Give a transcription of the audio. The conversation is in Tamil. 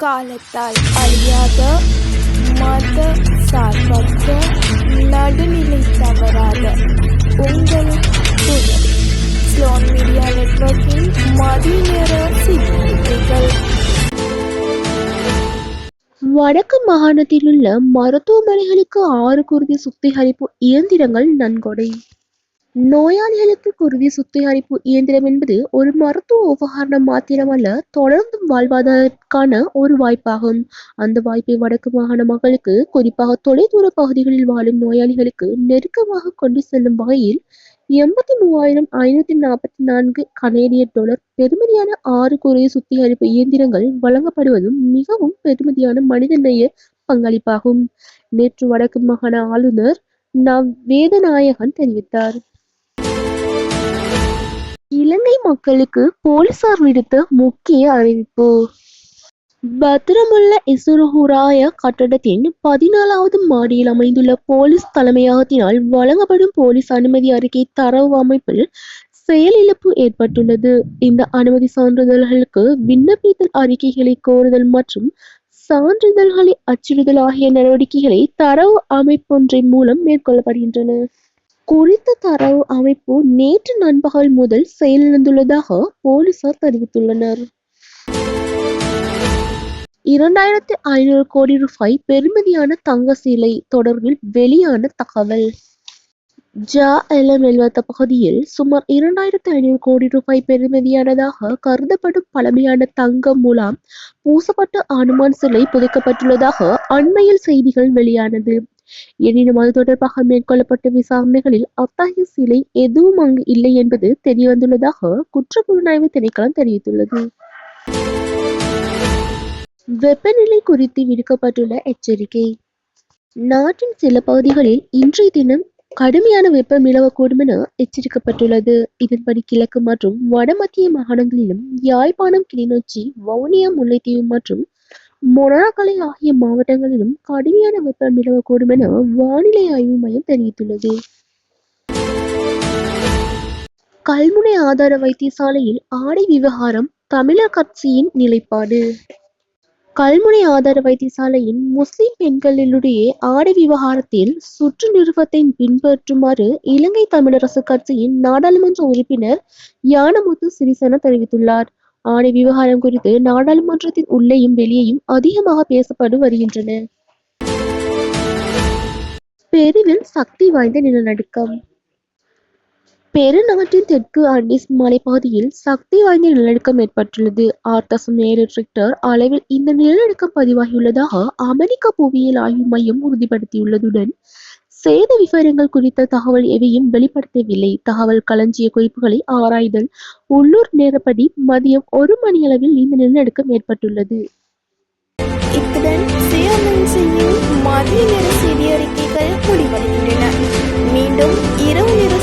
காலத்தால் அழியாத மத சார்பற்ற நடுநிலை தவறாத உங்கள் குரல் ஸ்லோன் மீடியா நெட்வொர்க்கின் மதிய நேர செய்திகள். வடக்கு மாகாணத்திலுள்ள மருத்துவமனைகளுக்கு 6 குருதி சுத்திகரிப்பு இயந்திரங்கள் நன்கொடை. நோயாளிகளுக்கு குருதி சுத்திகரிப்பு இயந்திரம் என்பது ஒரு மருத்துவ உபகரணம் மாத்திரமல்ல, தொடர்ந்து வாழ்வதற்கான ஒரு வாய்ப்பாகும். அந்த வாய்ப்பை வடக்கு மாகாண மக்களுக்கு, குறிப்பாக தொலைதூர பகுதிகளில் வாழும் நோயாளிகளுக்கு நெருக்கமாக கொண்டு செல்லும் வகையில் 83,544 கனேடிய டாலர் பெறுமதியான 6 குருதி சுத்திகரிப்பு இயந்திரங்கள் வழங்கப்படுவதும் மிகவும் பெறுமதியான மனிதநேய பங்களிப்பாகும். நேற்று வடக்கு மாகாண ஆளுநர் வேதநாயகன் தெரிவித்தார். இலங்கை மக்களுக்கு போலீசார் விடுத்த முக்கிய அறிவிப்பு. பத்திரமுல்ல இசுருஹுராய கட்டடத்தின் 14வது மாடியில் அமைந்துள்ள போலீஸ் தலைமையகத்தினால் வழங்கப்படும் போலீஸ் அனுமதி அறிக்கை தரவு அமைப்பில் செயலிழப்பு ஏற்பட்டுள்ளது. இந்த அனுமதி சான்றிதழ்களுக்கு விண்ணப்பித்தல், அறிக்கைகளை கோருதல் மற்றும் சான்றிதழ்களை அச்சிடுதல் ஆகிய நடவடிக்கைகளை தரவு அமைப்பொன்றை மூலம் மேற்கொள்ளப்படுகின்றன. குறித்த தரவு அமைப்பு நேற்று நண்பகல் முதல் செயலிழந்துள்ளதாக போலீசார் தெரிவித்துள்ளனர். 2500 கோடி ரூபாய் பெறுமதியான தங்க சிலை தொடர்பில் வெளியான தகவல். ஜா-எல-மெல்வத்த பகுதியில் சுமார் 2500 கோடி ரூபாய் பெறுமதியானதாக கருதப்படும் பழமையான தங்க முலாம் பூசப்பட்ட அனுமான் சிலை புதைக்கப்பட்டுள்ளதாக அண்மையில் செய்திகள் வெளியானது. எனினும் அது தொடர்பாக மேற்கொள்ளப்பட்ட விசாரணைகளில் அத்தகைய சிலை எதுவும் அங்கு இல்லை என்பது தெரியவந்துள்ளதாக குற்றப்புலனாய்வு திணைக்களம் தெரிவித்துள்ளது. வெப்பநிலை குறித்து விடுக்கப்பட்டுள்ள எச்சரிக்கை. நாட்டின் சில பகுதிகளில் இன்றைய தினம் கடுமையான வெப்பம் நிலவக்கூடும் என எச்சரிக்கப்பட்டுள்ளது. இதன்படி கிழக்கு மற்றும் வடமத்திய மாகாணங்களிலும், யாழ்ப்பாணம், கிளிநொச்சி, வவுனியா, முல்லைத்தீவு மற்றும் மொனராகலை ஆகிய மாவட்டங்களிலும் கடுமையான வெப்பம் நிலவக்கூடும் என வானிலை ஆய்வு மையம் தெரிவித்துள்ளது. கல்முனை ஆதார வைத்தியசாலையில் ஆடை விவகாரம் தமிழர் கட்சியின் நிலைப்பாடு. கல்முனை ஆதார வைத்தியசாலையின் முஸ்லிம் பெண்களிடையே ஆடை விவகாரத்தில் சுற்று நிறுவத்தை பின்பற்றுமாறு இலங்கை தமிழரசு கட்சியின் நாடாளுமன்ற உறுப்பினர் ஞானமுத்து சிறிசேன தெரிவித்துள்ளார். ஆடை விவகாரம் குறித்து நாடாளுமன்றத்தின் உள்ளேயும் வெளியேயும் அதிகமாக பேசப்பட்டு வருகின்றன. பெருவில் சக்தி வாய்ந்த நிலநடுக்கம். பெருநாட்டின் தெற்கு ஆண்டீஸ் மலைப்பகுதியில் சக்தி வாய்ந்த நிலநடுக்கம் ஏற்பட்டுள்ளது. 6.7 ரிக்டர் அளவில் இந்த நிலநடுக்கம் பதிவாகியுள்ளதாக அமெரிக்க புவியியல் ஆய்வு மையம் உறுதிப்படுத்தியுள்ளதுடன் சேத விவரங்கள் குறித்த தகவல் எவையும் வெளிப்படுத்தவில்லை. தகவல் களஞ்சிய குறிப்புகளை ஆராய்தல். உள்ளூர் நேரப்படி மதியம் 1 மணியளவில் இந்த நிலநடுக்கம் ஏற்பட்டுள்ளது. இத்துடன் மதிய நேர செய்தி அறிக்கைகள் முடிவடைகின்றன. மீண்டும் இரவு நேர